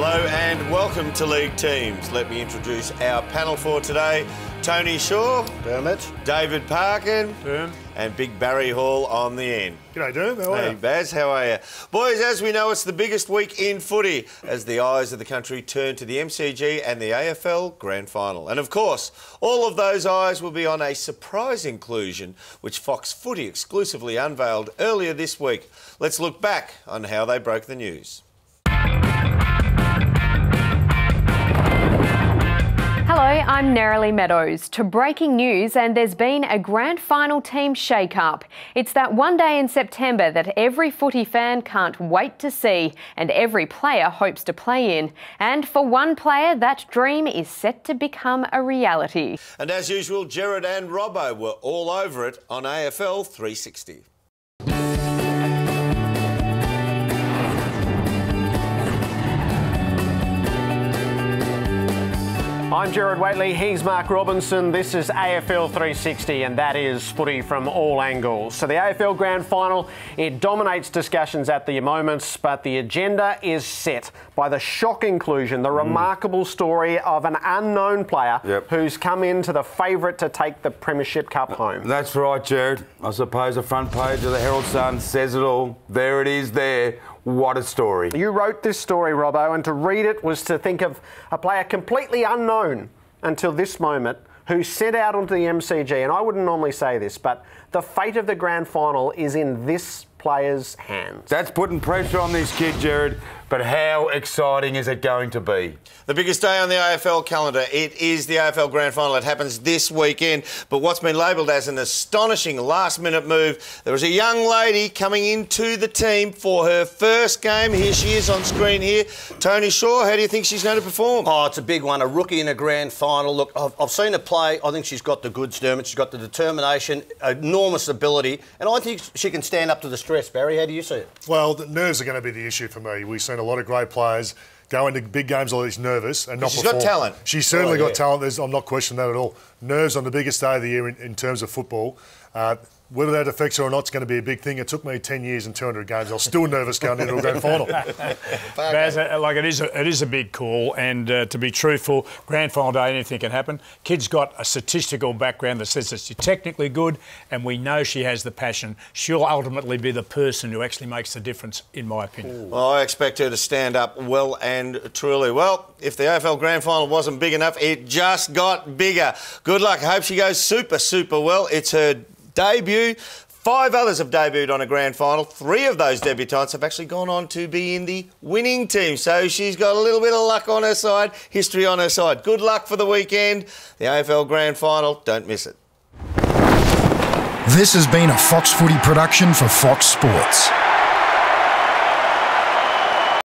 Hello and welcome to League Teams. Let me introduce our panel for today. Tony Shaw. Dermot. David Parkin. Derm. And Big Barry Hall on the end. G'day, Derm. How are you? Hey, Baz. How are you? Boys, as we know, it's the biggest week in footy as the eyes of the country turn to the MCG and the AFL Grand Final. And, of course, all of those eyes will be on a surprise inclusion which Fox Footy exclusively unveiled earlier this week. Let's look back on how they broke the news. Hello, I'm Nerily Meadows. To breaking news, and there's been a grand final team shake-up. It's that one day in September that every footy fan can't wait to see and every player hopes to play in. And for one player, that dream is set to become a reality. And as usual, Gerard and Robbo were all over it on AFL 360. I'm Gerard Whateley, he's Mark Robinson, this is AFL 360 and that is footy from all angles. So the AFL Grand Final, it dominates discussions at the moment, but the agenda is set by the shock inclusion, the remarkable story of an unknown player who's come into the favourite to take the Premiership Cup home. That's right, Gerard. I suppose the front page of the Herald Sun says it all. There it is there. What a story. You wrote this story, Robbo, and to read it was to think of a player completely unknown until this moment who set out onto the MCG. And I wouldn't normally say this, but the fate of the grand final is in this player's hands. That's putting pressure on this kid, Gerard, but how exciting is it going to be? The biggest day on the AFL calendar, it is the AFL Grand Final. It happens this weekend, but what's been labelled as an astonishing last-minute move, there was a young lady coming into the team for her first game. Here she is on screen here. Tony Shaw, how do you think she's going to perform? Oh, it's a big one, a rookie in a grand final. Look, I've seen her play. I think she's got the goods, Dermot. She's got the determination, enormous ability, and I think she can stand up to the stress. Barry, how do you see it? Well, the nerves are going to be the issue for me. We've seen a lot of great players go into big games like this nervous and not She's perform. got talent. She's certainly got talent. I'm not questioning that at all. Nerves on the biggest day of the year in terms of football. Whether that affects her or not is going to be a big thing. It took me 10 years and 200 games. I was still nervous going into a grand final. Baz, like it is a big call, and to be truthful, grand final day, anything can happen. Kid's got a statistical background that says that she's technically good, and we know she has the passion. She'll ultimately be the person who actually makes the difference, in my opinion. Well, I expect her to stand up well and truly. Well, if the AFL Grand Final wasn't big enough, it just got bigger. Good luck. I hope she goes super, super well. It's her debut. 5 others have debuted on a grand final. 3 of those debutants have actually gone on to be in the winning team. So she's got a little bit of luck on her side, history on her side. Good luck for the weekend. The AFL Grand Final, don't miss it. This has been a Fox Footy production for Fox Sports.